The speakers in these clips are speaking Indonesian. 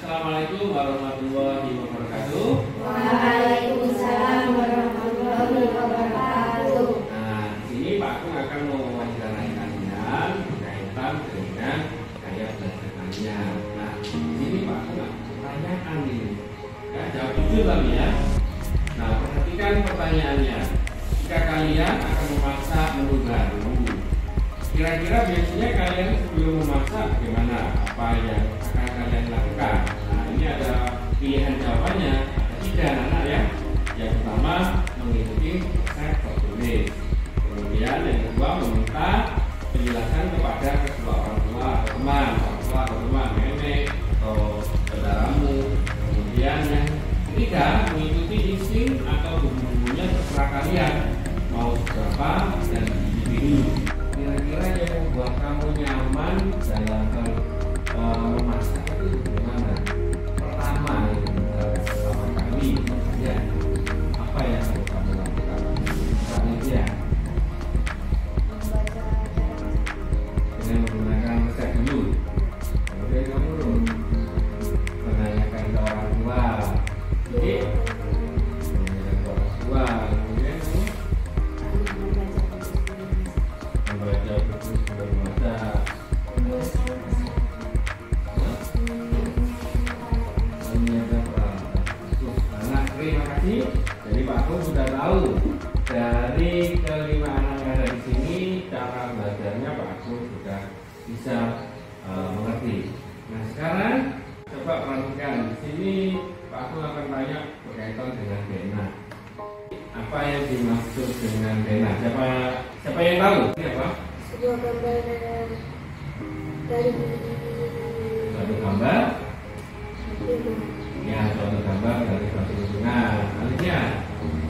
Assalamualaikum warahmatullahi wabarakatuh. Waalaikumsalam warahmatullahi wabarakatuh. Nah, di sini Pak Agung akan mewawancarai kalian berkaitan dengan gaya belajar kalian. Nah, di sini Pak Agung tanyakan ini. Ya, jawab jujur kami ya. Nah, perhatikan pertanyaannya. Jika kalian akan memasak menu baru, kira-kira biasanya kalian sebelum memasak bagaimana? Apa yang akan kalian lakukan? Nah, ini ada pilihan jawabannya, ada 3 anak ya. Yang pertama mengikuti resep tertulis. Kemudian yang kedua meminta penjelasan kepada kedua orang tua atau teman, nenek atau saudaramu. Kemudian yang ketiga mengikuti insting atau bumbu-bumbunya terserah kalian mau berapa dan dulu. Kira-kira yang membuat kamu nyaman dalam memasak itu gimana? Pertama kali ya, apa yang harus kamu lakukan? Misalnya ya, dengan menggunakan resep dulu. Kemudian kamu menanyakan ke orang tua. Jadi menanyakan ke orang tua. Kemudian kamu membaca buku sebelum memasak. Terima kasih. Jadi Pak Agung sudah tahu dari kelima anak yang ada di sini cara belajarnya Pak Agung sudah bisa mengerti. Nah sekarang coba perhatikan di sini Pak Agung akan tanya berkaitan dengan Bena. Apa yang dimaksud dengan Bena? Siapa yang tahu? Ini apa? Sebuah gambar dari Suatu gambar. Ya, suatu gambar dari suatu lingkungan. Selanjutnya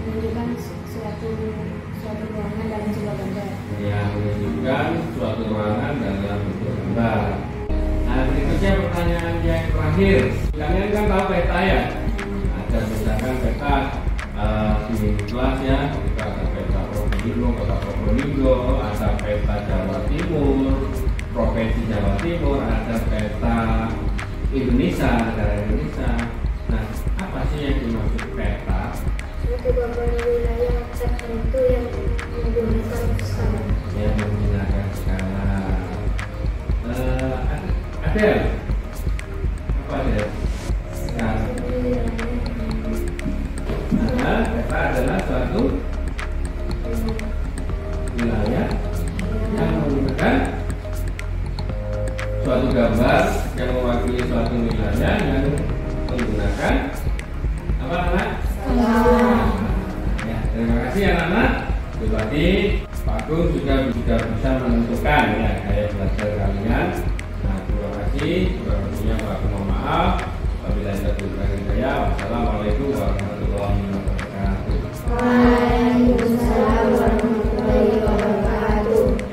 menunjukkan suatu ruangan dalam sebuah gambar. yang menunjukkan suatu ruangan dalam bentuk gambar. Nah, berikutnya pertanyaan yang terakhir. Kalian kan tahu peta ya? Ada misalkan peta di kelas ya, kita ada peta Probolinggo, ada peta Jawa Timur, Provinsi Jawa Timur, ada peta Indonesia, negara Indonesia. Nah, apa sih yang dimaksud peta? Suatu gambar wilayah tertentu yang menggunakan skala. Yang menggunakan skala. Adel, apa Adel? Skala. Nah, peta adalah suatu wilayah yang menggunakan suatu gambar yang mewakili suatu wilayah yang menggunakan apa anak? Ya, terima kasih anak-anak. Berarti Pak Agung juga bisa menentukan ya gaya belajar kalian. Nah, terima kasih. Kurang lebihnya Pak Agung mohon maaf. Apabila ada kekurangan saya, wassalamualaikum warahmatullahi wabarakatuh. Waalaikumsalam warahmatullahi wabarakatuh.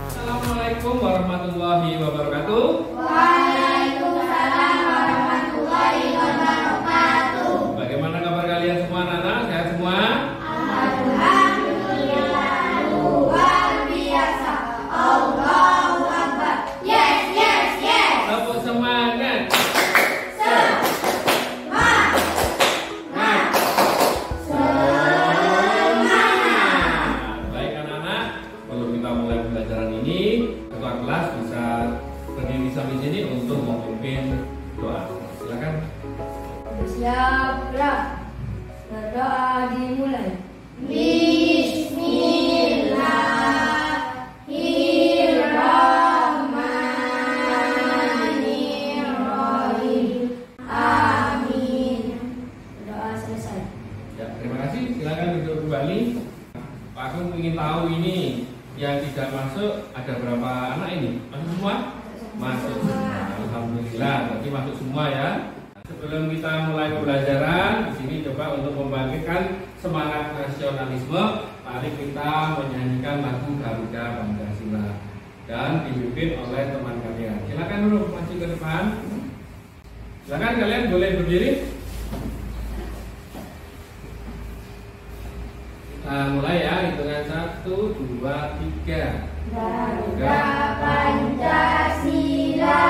Assalamualaikum warahmatullahi wabarakatuh. Waalaikumsalam warahmatullahi wabarakatuh. Bagaimana kabar kalian semua anak-anak? Sehat semua? Alhamdulillah luar biasa. Allahu Akbar. Yes, yes, yes. Tepuk semangat. Semangat. Ya, terima kasih. Silakan duduk kembali. Pak Agung ingin tahu ini yang tidak masuk ada berapa anak ini? Masuk semua? Masuk semua. Alhamdulillah, berarti masuk semua ya. Sebelum kita mulai pembelajaran, di sini coba untuk membangkitkan semangat nasionalisme, mari kita menyanyikan lagu Garuda Pancasila dan dipimpin oleh teman kalian. Silakan dulu maju ke depan. Silakan kalian boleh berdiri. Kita mulai ya, hitungan 1, 2, 3. Garuda Pancasila,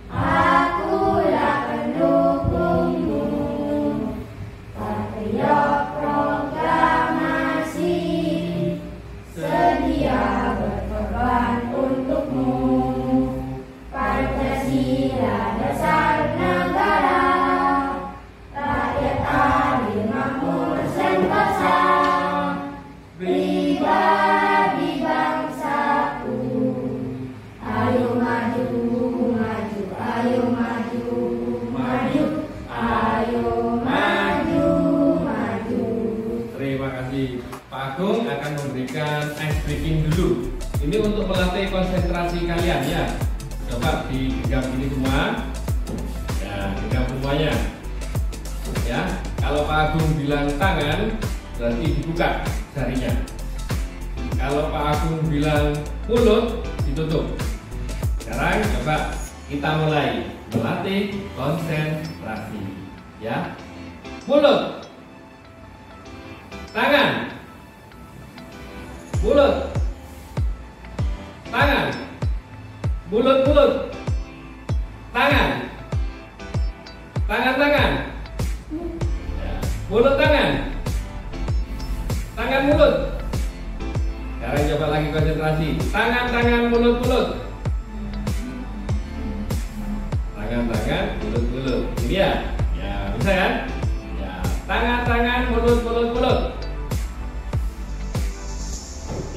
akulah pendukungmu, patriot proklamasi, sedia berkorban untukmu. Pancasila dasar negara, rakyat adil makmur sentosa, pribadi bangsaku. Ayo maju, maju, ayo maju, maju, ayo maju, maju. Terima kasih. Pak Agung akan memberikan ice breaking dulu. Ini untuk melatih konsentrasi kalian ya. Coba digenggam ini semua. Ya, genggam semuanya. Ya, kalau Pak Agung bilang tangan, berarti dibuka jarinya. Kalau Pak Agung bilang mulut, ditutup. Sekarang coba kita mulai melatih konsentrasi. Ya, mulut, tangan, mulut, tangan, mulut, tangan, tangan, ya. Mulut, tangan, mulut. Sekarang coba lagi konsentrasi. Tangan, mulut. Tangan, mulut. Ini ya, ya bisa kan? Ya, tangan, mulut.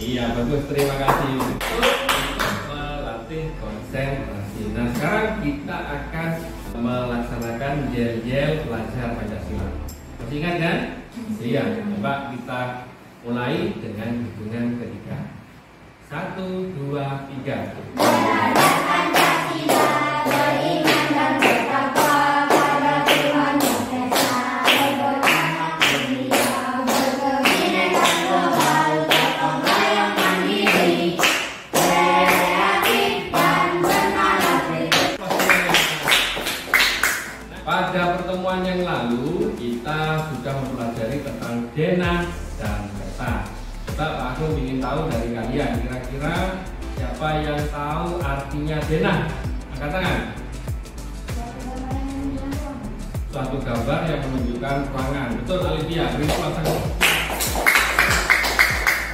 Iya bagus, terima kasih. Melatih konsentrasi. Nah sekarang kita akan melaksanakan yel-yel belajar Pancasila. Masih ingat kan? Iya. Coba kita mulai dengan hitungan ketiga. 1, 2, 3. Bendera Pancasila, beriman dan bertakwa pada Tuhan Yang Esa, bergotong mulia, berkebinekaan global, gotong royong mandiri, kreatif dan bernalar kritis. Pada pertemuan yang lalu kita sudah mempelajari tentang denah dan peta. Kita Pak Agung ingin tahu dari kalian kira-kira siapa yang tahu artinya denah? Angkat tangan. Suatu gambar yang menunjukkan ruangan. Betul Alivia, beri tepuk tangan.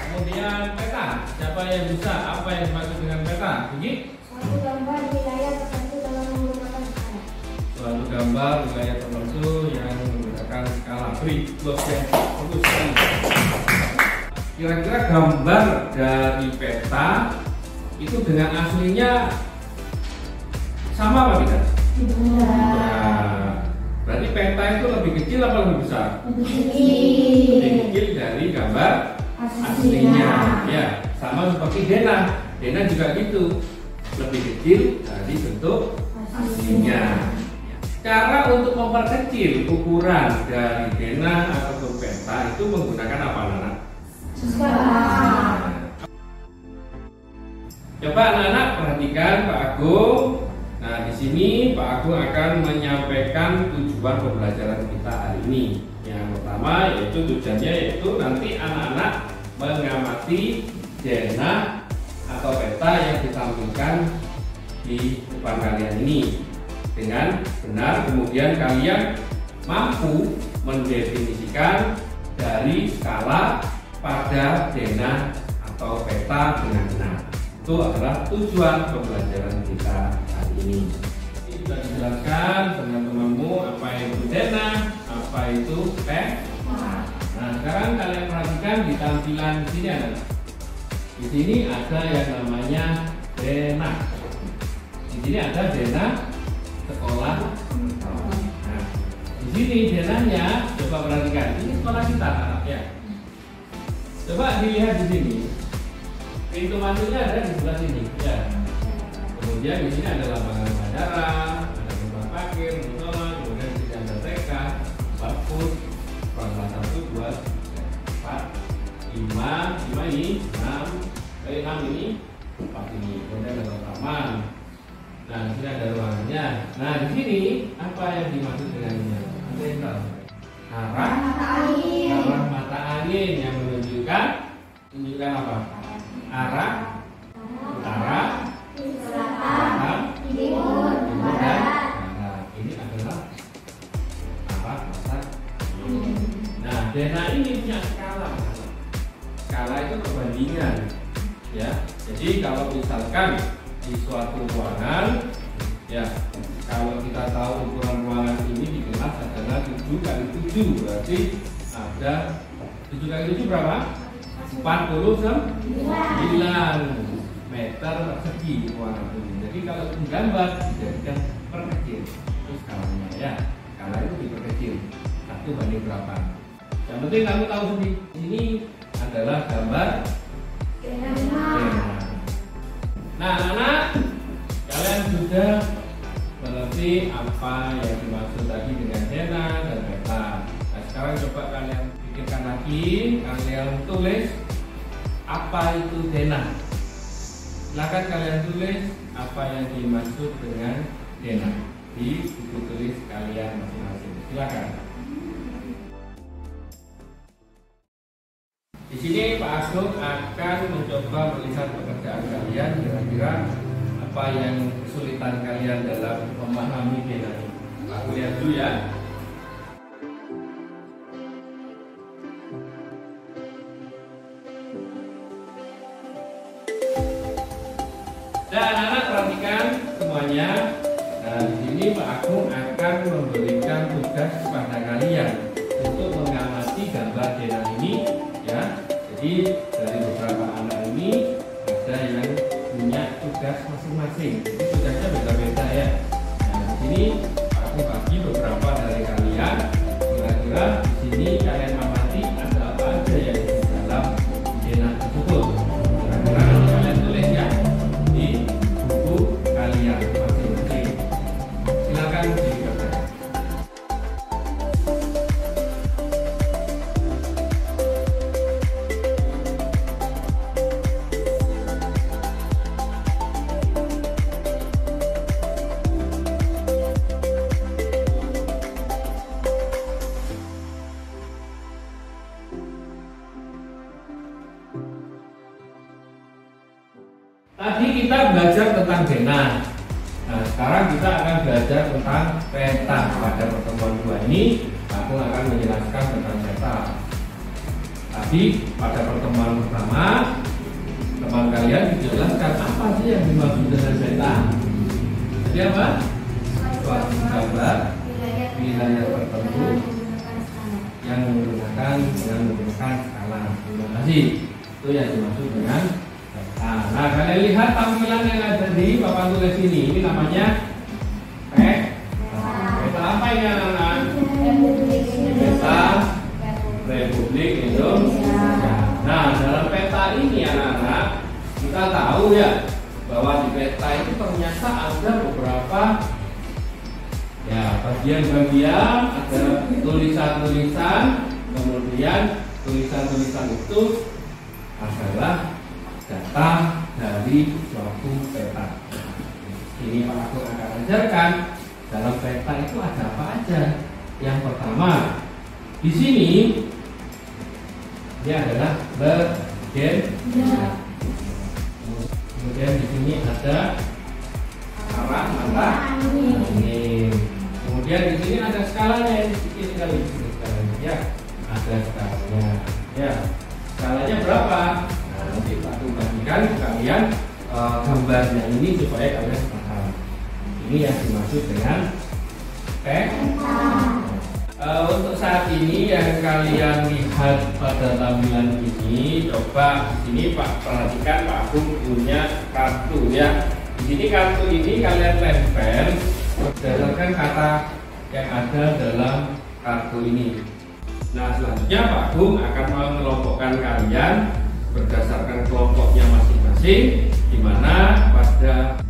Kemudian peta. Siapa yang bisa? Apa yang dimaksud dengan peta? Bunyi? Suatu gambar wilayah tertentu dalam menggunakan skala. Suatu gambar wilayah tertentu yang menggunakan skala. Beri blok yang bagus sekali. Kira-kira gambar dari peta itu dengan aslinya sama apa tidak? Nah, berarti peta itu lebih kecil apa lebih besar? Lebih kecil dari gambar aslinya. Ya, sama seperti denah. Denah juga gitu, lebih kecil dari bentuk aslinya. Cara untuk memperkecil ukuran dari denah atau peta itu menggunakan apa, anak-anak? Coba anak-anak perhatikan Pak Agung. Nah, di sini Pak Agung akan menyampaikan tujuan pembelajaran kita hari ini. Yang pertama yaitu tujuannya yaitu nanti anak-anak mengamati denah atau peta yang ditampilkan di depan kalian ini dengan benar. Kemudian kalian mampu mendefinisikan dari skala pada denah atau peta dengan benar. Itu adalah tujuan pembelajaran kita hari ini. Ini sudah dijelaskan teman-temanmu apa itu denah, apa itu peta. Nah, sekarang kalian perhatikan di tampilan di sini ada. Di sini ada yang namanya denah. Di sini ada denah sekolah. Nah, di sini denahnya Coba perhatikan, ini sekolah kita ya. Coba dilihat di sini. Pintu masuknya ada di sebelah sini, ya. Kemudian di sini ada lapangan bandara, ada rumah parkir, musola, kemudian di sini ada TK, bapus, kelas 1, 2, 4, 5 ini, 6 ini, 4 ini, kemudian ada taman. Nah, di sini ada ruangannya. Nah, di sini apa yang dimaksud dengan ini? Ada yang tahu? Arah mata angin yang menunjukkan apa? Arah utara, selatan, timur, dan barat. Ini adalah arah mata angin. Nah, zona ini punya skala. Skala itu perbandingan, ya. Jadi kalau misalkan di suatu ruangan, ya, kalau kita tahu ukuran ruangan ini di kelas adalah 7x7, berarti ada 7x7 berapa? 49 meter persegi ruangan ini. Jadi kalau menggambar dijadikan perkecil, itu skalanya, ya. Skala itu diperkecil 1 banding berapa. Yang penting kamu tahu sendiri, ini adalah gambar zona. Nah, anak-anak, kalian sudah mengerti apa yang dimaksud tadi dengan zona dan peta. Nah, sekarang coba kalian pikirkan lagi, kalian tulis apa itu zona. Silakan kalian tulis apa yang dimaksud dengan zona di buku tulis kalian masing-masing. Silakan. Di sini Pak Agung akan mencoba melihat pekerjaan kalian, kira-kira apa yang kesulitan kalian dalam memahami zona ini. Aku lihat dulu ya. Dan anak-anak perhatikan semuanya. Nah, di sini Pak Agung akan memberikan tugas kepada kalian untuk mengamati gambar zona ini. Ya, jadi dari beberapa anak ini ada yang punya tugas masing-masing. Jadi tugasnya beda-beda ya. Nah, di sini aku bagi beberapa dari kalian. Kira-kira di sini kalian amati ada apa aja yang di dalam zona tersebut. Kira-kira kalian tulis ya di buku kalian masing-masing. Silakan dikerjakan. Tadi kita belajar tentang zona. Nah, sekarang kita akan belajar tentang peta. Pada pertemuan 2 ini, aku akan menjelaskan tentang peta. Tadi pada pertemuan pertama, teman kalian dijelaskan apa sih yang dimaksud dengan peta. Jadi apa? Suatu gambar wilayah tertentu yang menggunakan skala. Terima kasih. Itu yang dimaksud dengan peta. Nah, kalian lihat tampilan yang ada di papan tulis ini. Ini namanya peta. Peta apa ini anak-anak? Peta Republik Indonesia. Nah, dalam peta ini anak-anak, kita tahu ya bahwa di peta itu ternyata ada beberapa ya bagian-bagian, ada tulisan-tulisan, kemudian tulisan-tulisan itu adalah data dari suatu peta. Ini Pak Agung akan ajarkan dalam peta itu ada apa aja. Yang pertama, di sini dia adalah legenda. Kemudian di sini ada arah mata angin. Kemudian di sini ada skalanya, yang sedikit sekali ya, ada skalanya. Ya, skalanya berapa? Nah, nanti Pak Agung bagikan kalian gambarnya ini supaya kalian paham. Ini yang dimaksud dengan peta. Untuk saat ini yang kalian lihat pada tampilan ini, coba di sini Pak perhatikan, Pak Agung punya kartu ya. Di sini kartu ini kalian tempel berdasarkan kata yang ada dalam kartu ini. Nah, selanjutnya Pak Agung akan mengelompokkan kalian berdasarkan kelompoknya masing-masing, di mana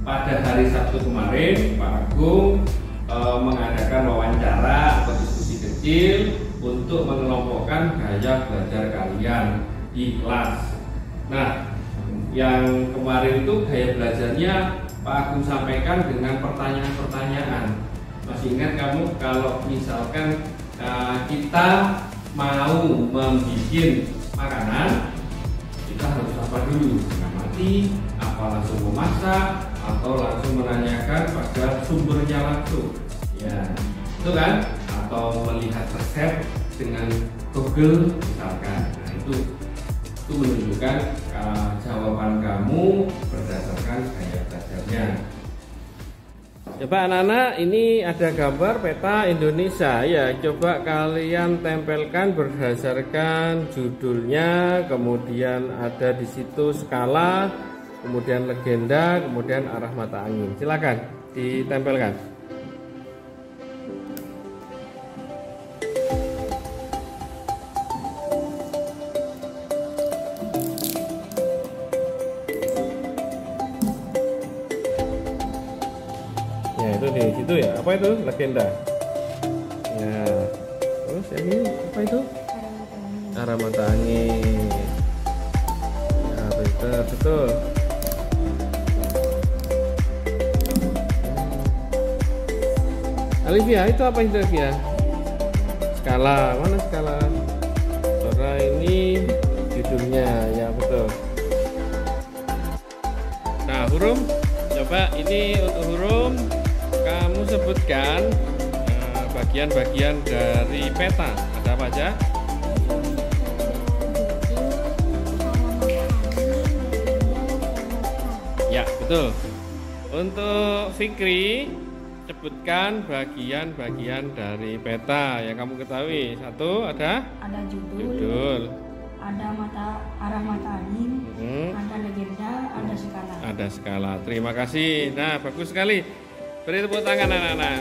pada hari Sabtu kemarin Pak Agung mengadakan wawancara atau diskusi kecil untuk mengelompokkan gaya belajar kalian di kelas. Nah, yang kemarin itu gaya belajarnya Pak Agung sampaikan dengan pertanyaan-pertanyaan. Masih ingat kamu kalau misalkan kita mau membuat makanan, kita harus apa dulu? Mengamati, apa langsung memasak, atau langsung menanyakan pada sumbernya langsung, ya, itu kan? Atau melihat resep dengan Google misalkan. Nah, itu menunjukkan jawaban kamu berdasarkan gaya belajarnya. Coba anak-anak, ini ada gambar peta Indonesia ya. Coba kalian tempelkan berdasarkan judulnya, kemudian ada di situ skala, kemudian legenda, kemudian arah mata angin. Silakan ditempelkan. Itu di situ ya. Apa itu? Legenda. Ya. Terus yang ini apa itu? Arah mata angin. Ya, betul. Olivia, itu apa itu Olivia? Skala. Mana skala? Karena ini judulnya, ya betul. Nah, huruf. Coba ini untuk huruf. Kamu sebutkan bagian-bagian dari peta. Ada apa aja? Ya, betul. Untuk Fikri, sebutkan bagian-bagian dari peta yang kamu ketahui. Satu, ada? Ada Judul. Ada arah mata angin, ada legenda, ada skala. Ada skala. Terima kasih. Nah, bagus sekali. Beri tepuk tangan anak-anak.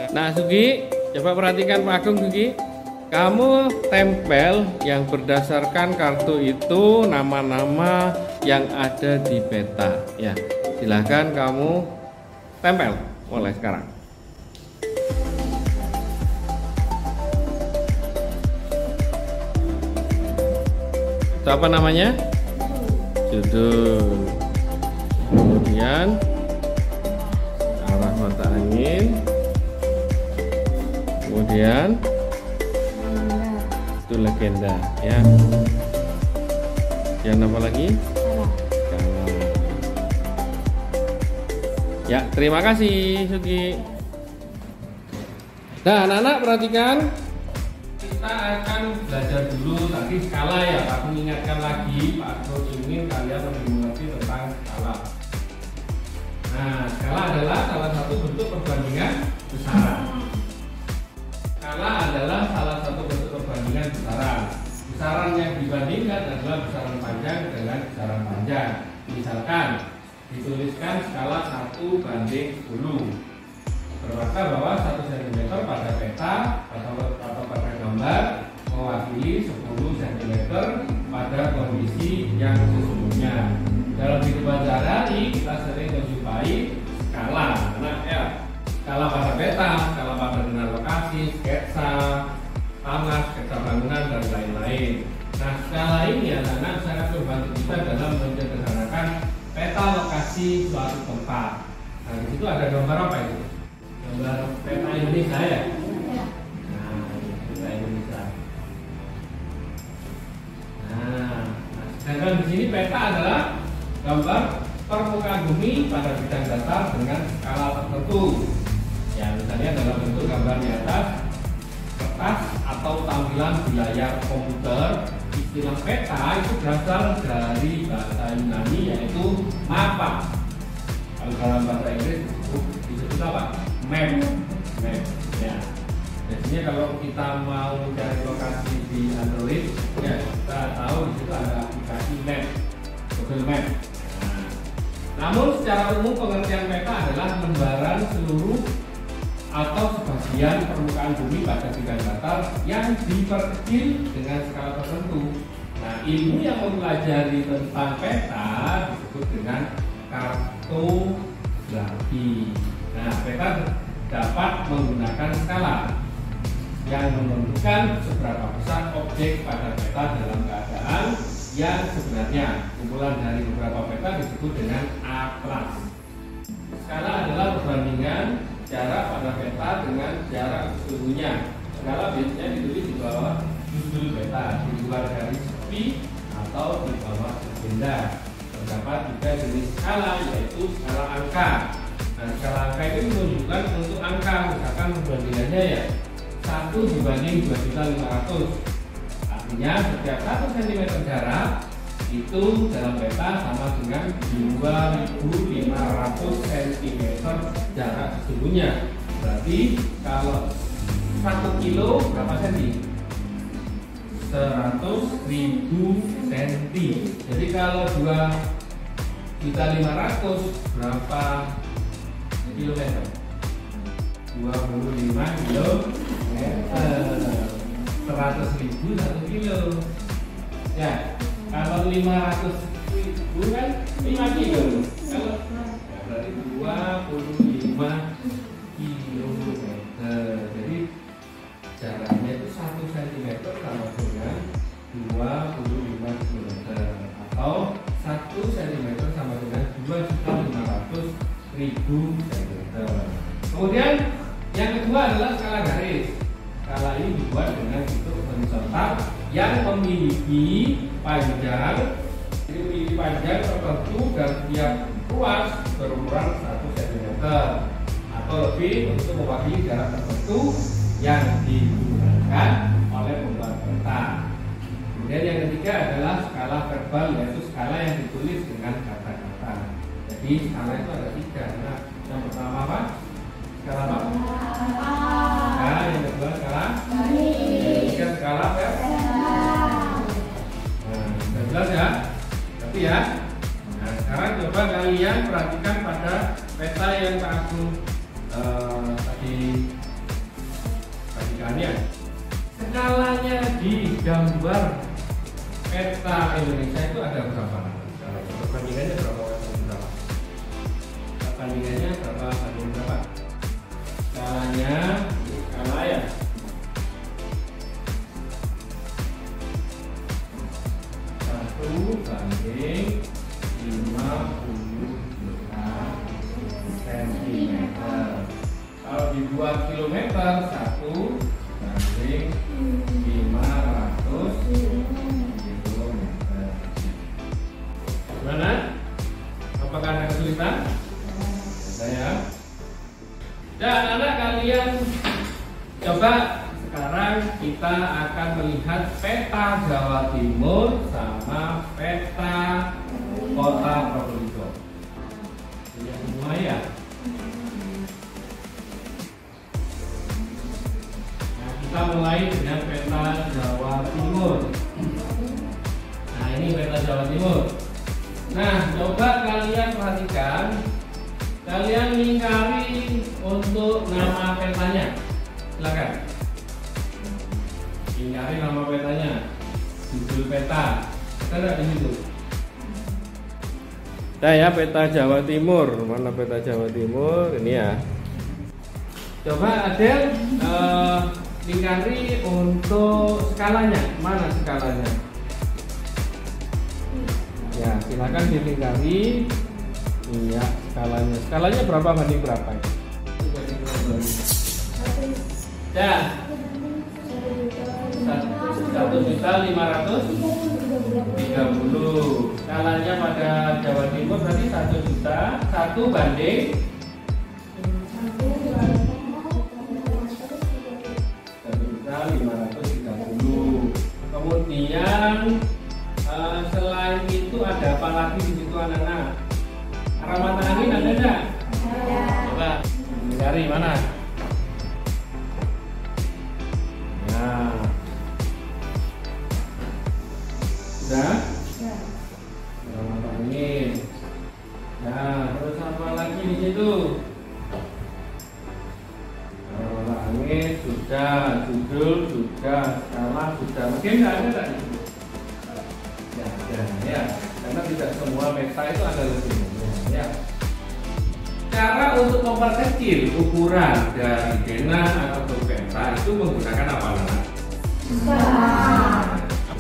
Ya. Nah, Sugi, coba perhatikan Pak Agung, Sugi. Kamu tempel yang berdasarkan kartu itu nama-nama yang ada di peta. Ya, silahkan kamu tempel mulai sekarang. Itu apa namanya? Judul. Kemudian arah mata angin, kemudian itu legenda, ya. Yang apa lagi? Skala. Ya, terima kasih Sugi. Nah, anak-anak perhatikan, kita akan belajar dulu tadi skala ya. Aku ingatkan lagi, Pak Agung ingin kalian lebih mengerti tentang skala. Nah, skala adalah salah satu bentuk perbandingan besaran. Skala adalah salah satu bentuk perbandingan besaran. Besaran yang dibandingkan adalah besaran panjang dengan besaran panjang. Misalkan dituliskan skala 1:10. Bermakna bahwa 1 cm pada peta atau pada gambar mewakili 10 cm pada kondisi yang sesungguhnya. Dalam kehidupan sehari kita sering menjumpai skala, skala pada peta, skala pada dengan lokasi, sketsa tanah, sketsa bangunan dan lain-lain. Nah, skala ini anak-anak sangat membantu kita dalam menyederhanakan peta lokasi suatu tempat. Nah, di situ ada gambar apa itu? Gambar peta Indonesia ya. Nah, peta Indonesia. Nah, sedangkan di sini peta adalah gambar permukaan bumi pada bidang datar dengan skala tertentu. Ya, misalnya dalam bentuk gambar di atas kertas atau tampilan di layar komputer. Istilah peta itu berasal dari bahasa Yunani yaitu mapa. Kalau dalam bahasa Inggris disebut apa? Map. Ya. Biasanya kalau kita mau cari lokasi di Android, ya kita tahu di situ ada aplikasi Map, Google Map. Namun secara umum pengertian peta adalah lembaran seluruh atau sebagian permukaan bumi pada bidang datar yang diperkecil dengan skala tertentu. Nah, ilmu yang mempelajari tentang peta disebut dengan kartografi. Nah, peta dapat menggunakan skala yang menentukan seberapa besar objek pada peta dalam keadaan yang sebenarnya. Kumpulan dari beberapa peta disebut dengan atlas. Skala adalah perbandingan jarak pada peta dengan jarak sesungguhnya. Skala biasanya ditulis di bawah judul peta, di luar garis tepi atau di bawah legenda. Terdapat tiga jenis skala, yaitu skala angka. Nah, skala angka itu menunjukkan untuk angka, misalkan perbandingannya ya 1 dibanding 2.500. Artinya setiap 1 cm jarak itu dalam peta sama dengan 2.500 cm jarak sesungguhnya. Berarti kalau 1 kilo berapa senti? 100.000 cm. Jadi kalau 2.500 berapa kilometer? 25 kilometer. 100.000 1 kilo. Ya, kalau 500.000 kan 5 kilo. Kalau ya berarti 25 kilometer. Jadi jaraknya itu 1 cm sama dengan 25 km, atau 1 cm sama dengan 2.500.000 cm. Kemudian yang kedua adalah skala garis. Skala ini dibuat dengan bentuk horizontal yang memiliki panjang, tertentu dan tiap ruas berukuran 1 cm atau lebih untuk mewakili jarak tertentu yang digunakan oleh pembuat peta. Kemudian yang ketiga adalah skala verbal, yaitu skala yang ditulis dengan kata-kata. Jadi skala itu ada 3. Nah, yang pertama apa? Skala apa? Nah, yang kedua skala yang ketiga skala verbal. Nah, sudah jelas ya? Tapi ya. Nah, sekarang coba kalian perhatikan pada peta yang Pak Agung tadi bagikannya. Skalanya di gambar peta Indonesia itu ada berapa? Perbandingannya berapa? Perbandingannya berapa banding berapa? Skalanya, skala ya. Satu banding 50 cm. Kalau dibuat kilometer, 1 banding 500 kilometer. Gimana? Apakah ada kesulitan? Saya. Dan anak kalian coba sekarang kita akan melihat peta Jawa Timur sama peta Kota Probolinggo. Ini semua ya. Nah, kita mulai dengan peta Jawa Timur. Nah, ini peta Jawa Timur. Nah, coba kalian perhatikan. Kalian lingkari untuk nama petanya. Silakan. Lingkari nama petanya. Judul peta. Ada di situ. Nah ya, peta Jawa Timur. Mana peta Jawa Timur? Ini ya. Coba Adel lingkari untuk skalanya. Mana skalanya? Ya, silakan dilingkari. Iya, skalanya. Skalanya berapa banding berapa? Ya. 1.530.000. Skalanya pada Jawa Timur berarti 1 juta. 1 banding 1.530.000. Kemudian selain itu ada apa lagi di situ anak-anak? Arah mata angin ada enggak? Coba cari mana? Nah, sudah? Arah mata angin. Nah, terus apa lagi di situ? langit sudah, judul sudah, skala sudah. Mungkin nggak ada tadi. Ya, ya, karena tidak semua peta itu ada lebihnya. Ya. Cara untuk memperkecil ukuran dari denah atau peta itu menggunakan apa, Nana?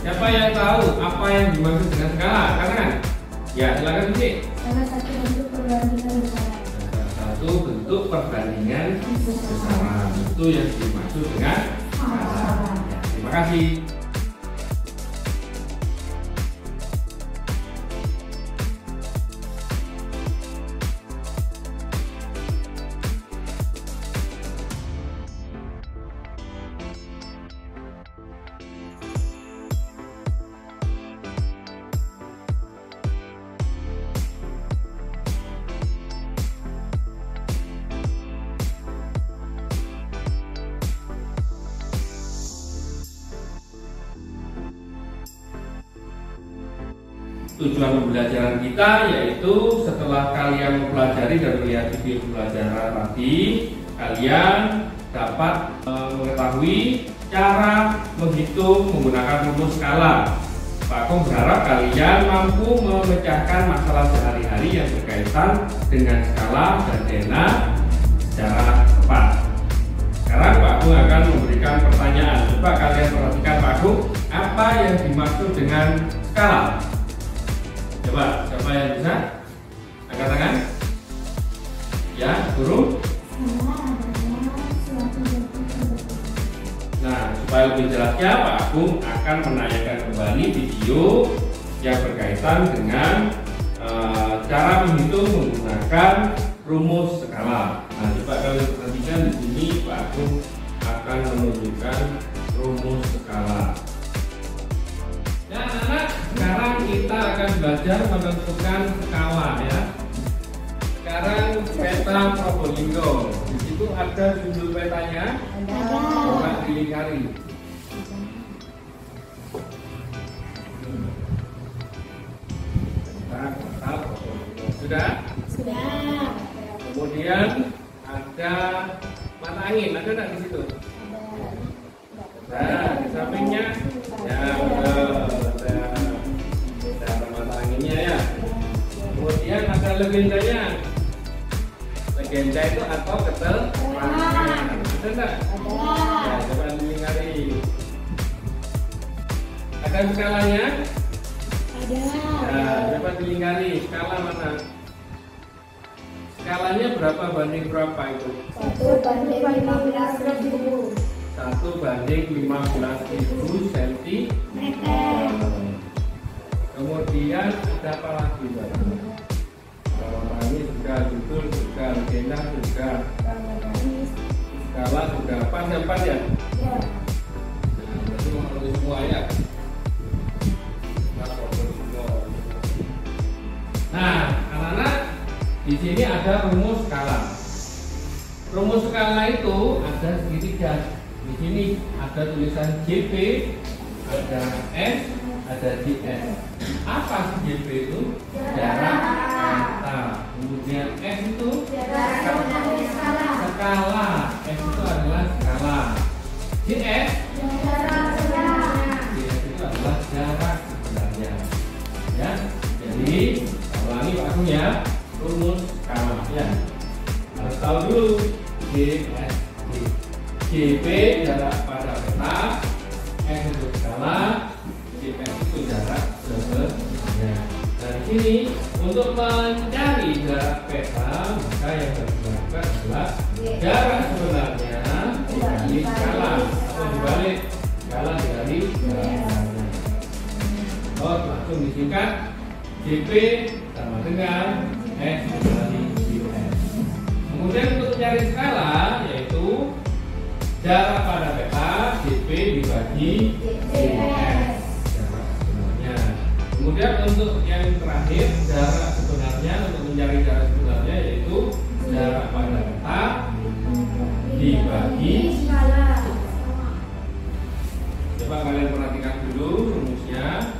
Siapa yang tahu apa yang dimaksud dengan skala? Katakan. Ya, silakan Cici. Salah satu bentuk perbandingan besaran. Salah satu bentuk perbandingan besaran itu yang dimaksud dengan skala. Ya, terima kasih. Tujuan pembelajaran kita yaitu setelah kalian mempelajari dan melihat video pembelajaran tadi, kalian dapat mengetahui cara menghitung menggunakan rumus skala. Pak Kong berharap kalian mampu memecahkan masalah sehari-hari yang berkaitan dengan skala dan denah secara tepat. Sekarang Pak Kong akan memberikan pertanyaan. Coba kalian perhatikan Pak Kong, apa yang dimaksud dengan skala? Coba, siapa yang bisa? Angkat tangan. Ya, Guru. Nah, supaya lebih jelasnya, Pak Agung akan menanyakan kembali video yang berkaitan dengan cara menghitung menggunakan rumus skala. Nah, coba kalian perhatikan di sini, Pak Agung akan menunjukkan rumus skala. Ya, anak-anak, sekarang kita akan belajar menentukan skala ya. Sekarang peta Probolinggo. Di situ ada judul petanya. Coba dilingkari. Peta Probolinggo. Sudah? Sudah. Kemudian ada mata angin. Ada nggak di situ? Nah, di sampingnya ya ada mata anginnya ya. Kemudian ada legendanya. Legenda itu atau keterangan. Ada enggak? Ya, coba dilingkari. Ada skalanya? Ada. Nah, coba dilingkari. Skala mana? Skalanya berapa banding berapa itu? 1/15.000. 1/15.000 cm. Kemudian ada apa lagi, Pak? Ini sudah, judul sudah, legenda sudah, skala sudah, pas ya? Nah, berarti mengerti semua ya. Nah, anak-anak, di sini ada rumus skala. Rumus skala itu ada segitiga. Di sini ada tulisan JP, ada S, ada JS. Apa sih JP itu? Jarak peta. Kemudian S itu skala. S itu adalah skala. JS itu adalah jarak sebenarnya. Ya. Jadi ulangi Pak Agung ya. Rumus skala ya. Harus tahu dulu JS. JP jarak pada peta, S untuk skala, JS itu jarak sebenarnya. Nah, di sini untuk mencari jarak peta, maka yang harus dilakukan adalah jarak sebenarnya dikali skala atau dibalik skala dikali jarak. Oh, langsung disingkat JP sama dengan S dikali JS. Kemudian untuk mencari skala yaitu jarak pada peta JP dibagi JS jarak sebenarnya. Kemudian untuk yang terakhir jarak sebenarnya, untuk mencari jarak sebenarnya yaitu jarak pada peta dibagi skala. Coba kalian perhatikan dulu rumusnya.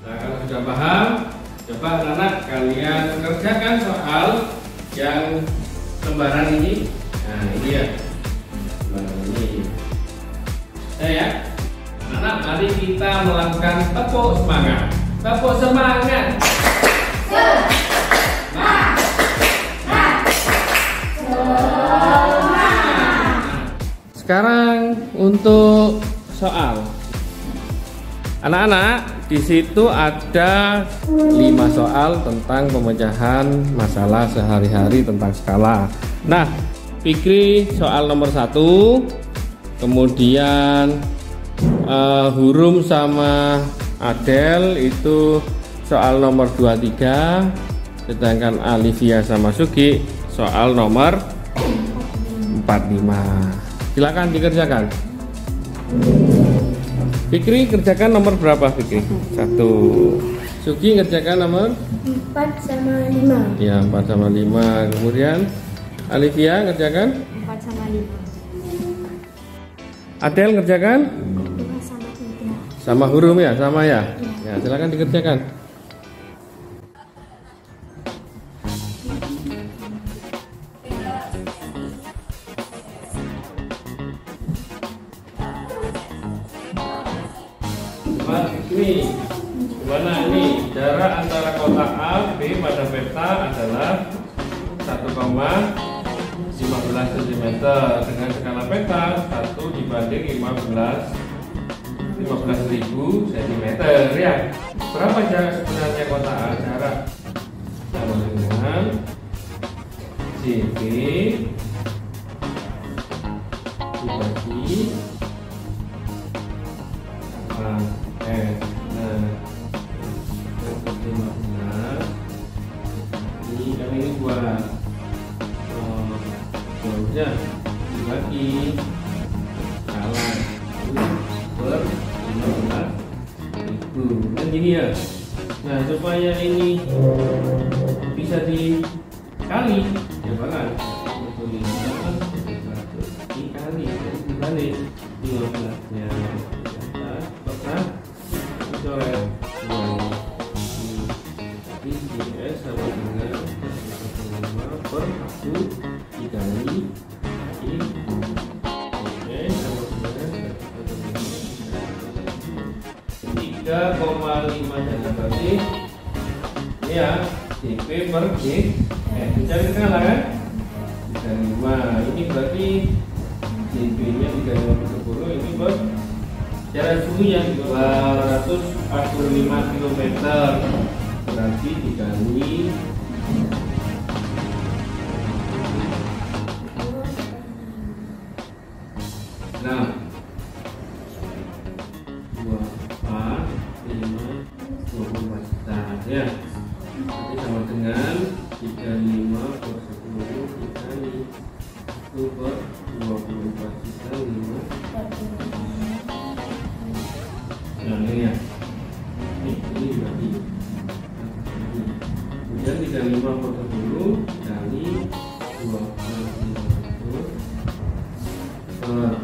Nah, kalau sudah paham, coba anak-anak kalian kerjakan soal yang lembaran ini. Nah, ini ya. Ini kita melakukan tepuk semangat. Tepuk semangat. Sekarang untuk soal. Anak-anak, di situ ada 5 soal tentang pemecahan masalah sehari-hari tentang skala. Nah, Fikri soal nomor 1, kemudian Hurum sama Adel itu soal nomor 23, sedangkan Alivia sama Sugi soal nomor 45. Silakan dikerjakan. Fikri kerjakan nomor berapa Fikri? 1. Sugi kerjakan nomor 4 sama 5. ya 4 sama 5. Kemudian Alivia kerjakan 4 sama 5. Adel kerjakan 2 sama 3. sama Hurum ya, sama ya. Ya, silakan dikerjakan. Ini gimana ini jarak antara kotak A B pada peta adalah 1,15 cm dengan skala peta 1 dibanding 15.000 cm ya. Berapa jarak sebenarnya kotak A? Jarak sama dengan CB dibagi ini kami ini buat jauhnya dibagi salah per 15.000 kan gini ya. Nah, supaya ini bisa dikali ya kan, dikali 15-nya pernah coret 2 IS sama dengan 1,5 per 1 dikali I sama dengan 3,5 jadi berarti ini ya CP per G dicari tengah lah kan 35. Ini berarti CP nya 35 per 10 ini per jarak suhunya 245 km berarti dikali 6 2, 4, 5, 24 ya. Nanti sama dengan 35 per 10 dikali 1 per 24 juta 5. Nah ini ya, ini berarti kemudian 35 per 10 kali 2,5 per 1 sampai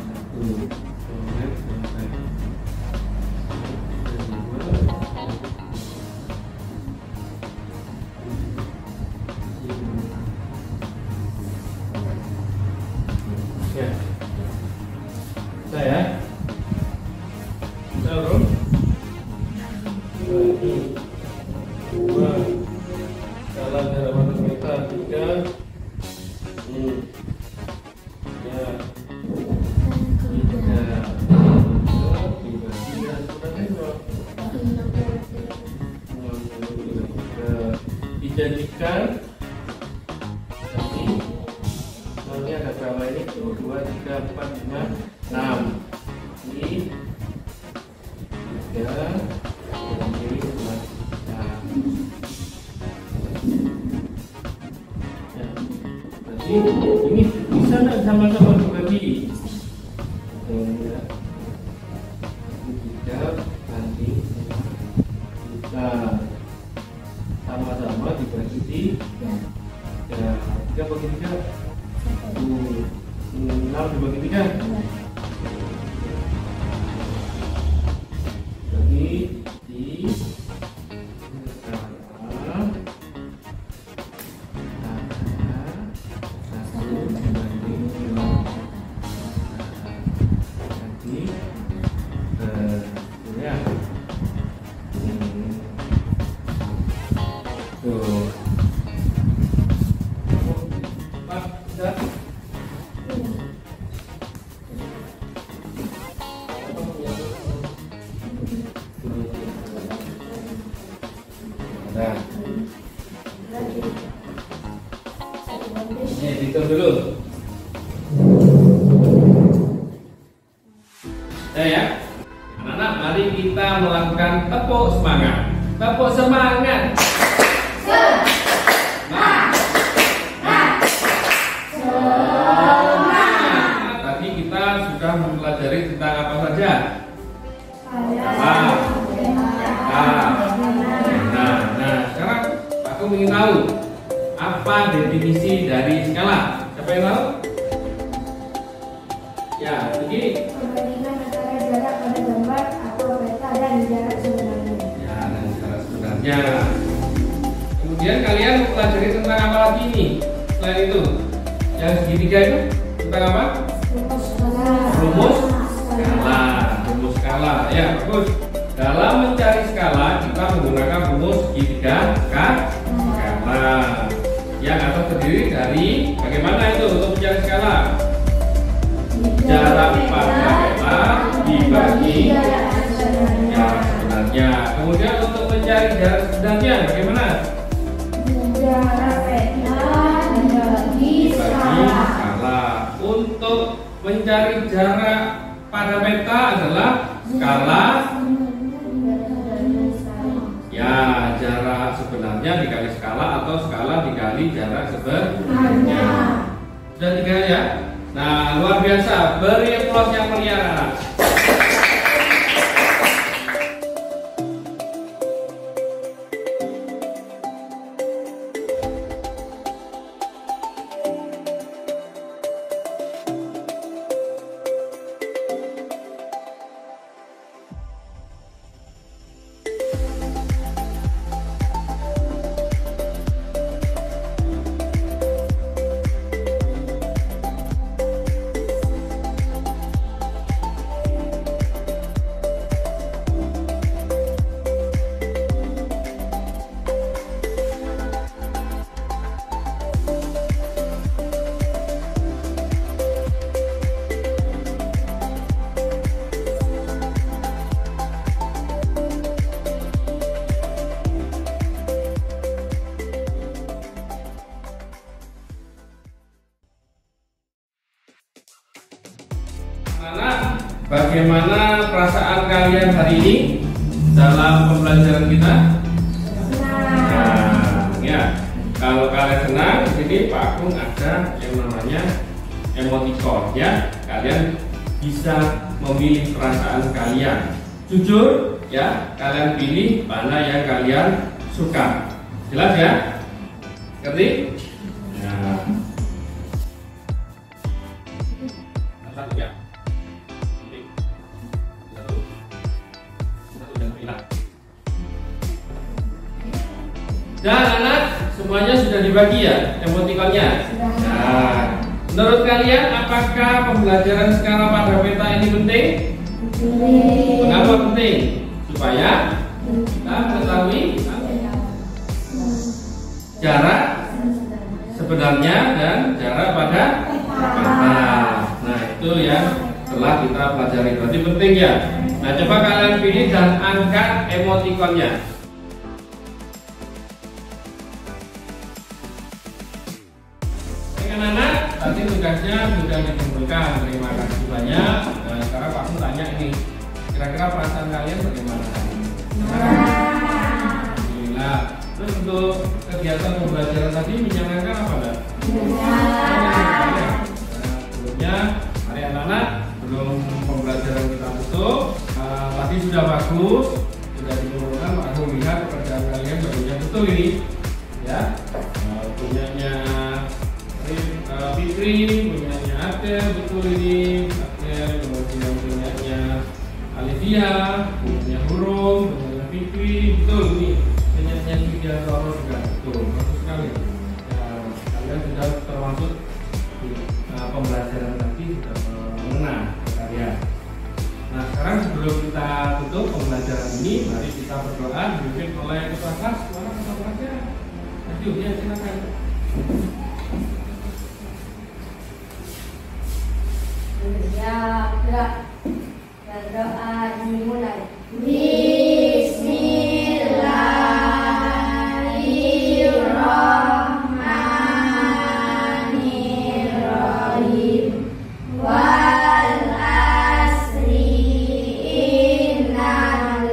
ya. Saya Sarum bagi 2 salah jarak pandang peta 3 ya 3 dijadikan nanti nolnya ada berapa ini 2, 3, 4, 5, 6 ini 3 jadi 11. Berarti ini bisa nggak sama-sama dibagi? Ya. 3 banding 5 bisa sama-sama dibagi 3 bagi 3 6 dibagi 3 bagi di satu dibanding 2 jadi kita melakukan tepuk semangat. Tepuk semangat. Tadi kita sudah mempelajari tentang apa saja? Nah, sekarang aku ingin tahu apa definisi dari skala. Siapa yang tahu? Ya, begini. Perbandingan antara jarak pada gambar atau peta dan jarak sebenarnya. Ya, dan jarak sebenarnya. Kemudian kalian mempelajari tentang apa lagi nih? Selain itu, yang segitiga itu tentang apa? Rumus skala. Rumus skala. Rumus skala. Ya, bagus. Dalam mencari skala kita menggunakan rumus segitiga skala. Yang atas terdiri dari bagaimana itu untuk mencari skala? Jarak pada peta dibagi jarak sebenarnya. Kemudian untuk mencari jarak sebenarnya bagaimana? Jarak peta dibagi skala. Untuk mencari jarak pada peta adalah skala. Ya, jarak sebenarnya dikali skala atau skala dikali jarak sebenarnya. Sudah tiga ya? Nah, luar biasa. Beri aplaus yang meriah. Bagaimana perasaan kalian hari ini dalam pembelajaran kita? Nah, ya, kalau kalian senang, di sini Pak Agung ada yang namanya emoticon ya. Kalian bisa memilih perasaan kalian. Jujur ya, kalian pilih mana yang kalian suka. Jelas ya? Ngerti? Nah. Satu ya. Dan anak semuanya sudah dibagi ya emoticonnya. Nah, menurut kalian apakah pembelajaran skala pada peta ini penting? Mengapa penting? Supaya kita mengetahui jarak sebenarnya dan jarak pada peta. Nah, itu yang telah kita pelajari. Berarti penting ya. Nah, coba kalian pilih dan angkat emoticonnya. Anak-anak, tadi tugasnya sudah dikumpulkan. Terima kasih banyak. Nah, sekarang Pak Agung tanya ini, kira-kira perasaan kalian bagaimana? Alhamdulillah. Terus untuk kegiatan pembelajaran tadi menyenangkan apa enggak? Sebelumnya, mari anak-anak, belum pembelajaran kita tutup. Tadi sudah bagus, sudah dikumpulkan. Pak Agung lihat pekerjaan kalian barunya betul ini, ya. Punyanya Fitri, punyanya Adel, betul ini Adel, kemudian punyanya Alivia, punyanya Hurung, punyanya Fitri, betul ini punyanya Sudia Toro juga betul, bagus sekali. Ya, kalian sudah termasuk pembelajaran tadi sudah mengenal kalian. Nah, sekarang sebelum kita tutup pembelajaran ini, mari kita berdoa dipimpin oleh ketua kelas. Mana ketua kelasnya? Ayo, ya silakan. Ya, gerak. Berdoa dimulai. Bismillahirrahmanirrahim. Wal asri innal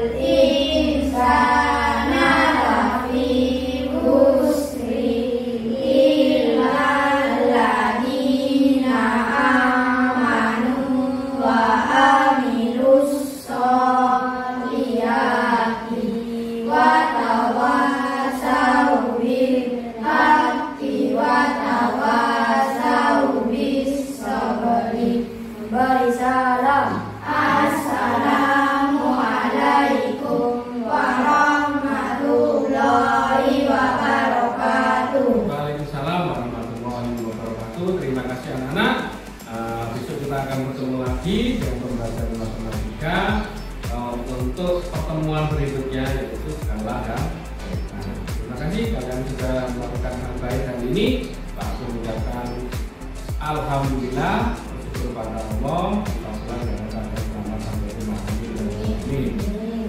Waalaikumsalam. Assalamualaikum warahmatullahi wabarakatuh. Waalaikumsalam warahmatullahi wabarakatuh. Terima kasih anak-anak. Besok kita akan bertemu lagi dengan pembelajaran matematika untuk pertemuan berikutnya, yaitu skala dan kaitan. Terima kasih kalian sudah melakukan hal baik hari ini. Pak Agung mengucapkan alhamdulillah, bersyukur pada Allah. Kita pulang dengan keadaan selamat sampai rumah. Amin.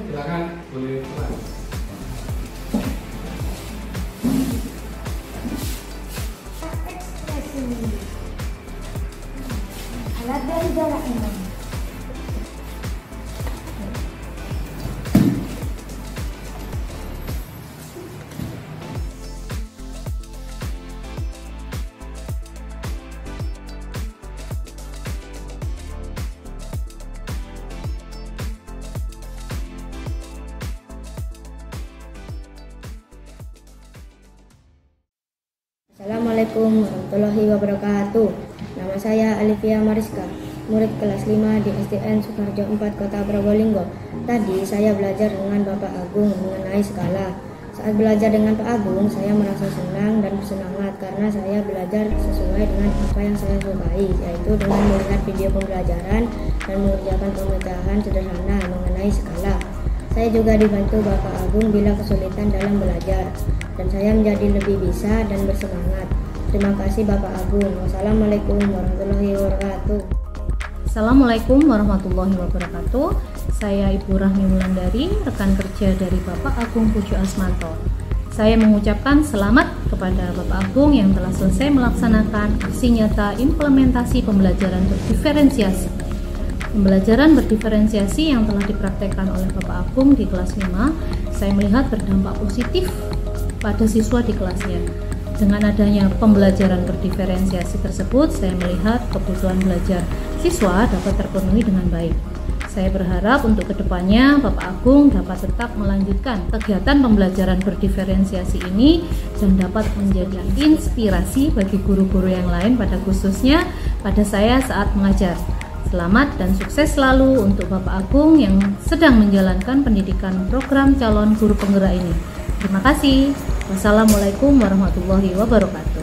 Silakan boleh pulang. Alat dari jarak ini. Assalamualaikum warahmatullahi wabarakatuh. Nama saya Alifia Mariska, murid kelas 5 di SDN Sukarjo 4 Kota Probolinggo. Tadi saya belajar dengan Bapak Agung mengenai skala. Saat belajar dengan Pak Agung, saya merasa senang dan bersemangat karena saya belajar sesuai dengan apa yang saya sukai, yaitu dengan melihat video pembelajaran dan mengerjakan pemecahan sederhana mengenai skala. Saya juga dibantu Bapak Agung bila kesulitan dalam belajar, dan saya menjadi lebih bisa dan bersemangat. Terima kasih Bapak Agung. Wassalamualaikum warahmatullahi wabarakatuh. Assalamualaikum warahmatullahi wabarakatuh. Saya Ibu Rahmi Wulandari, rekan kerja dari Bapak Agung Pujo Asmanto. Saya mengucapkan selamat kepada Bapak Agung yang telah selesai melaksanakan aksi nyata implementasi pembelajaran berdiferensiasi. Pembelajaran berdiferensiasi yang telah dipraktekkan oleh Bapak Agung di kelas 5, saya melihat berdampak positif pada siswa di kelasnya. Dengan adanya pembelajaran berdiferensiasi tersebut, saya melihat kebutuhan belajar siswa dapat terpenuhi dengan baik. Saya berharap untuk kedepannya Bapak Agung dapat tetap melanjutkan kegiatan pembelajaran berdiferensiasi ini dan dapat menjadi inspirasi bagi guru-guru yang lain, pada khususnya pada saya saat mengajar. Selamat dan sukses selalu untuk Bapak Agung yang sedang menjalankan pendidikan program calon guru penggerak ini. Terima kasih. Wassalamualaikum warahmatullahi wabarakatuh.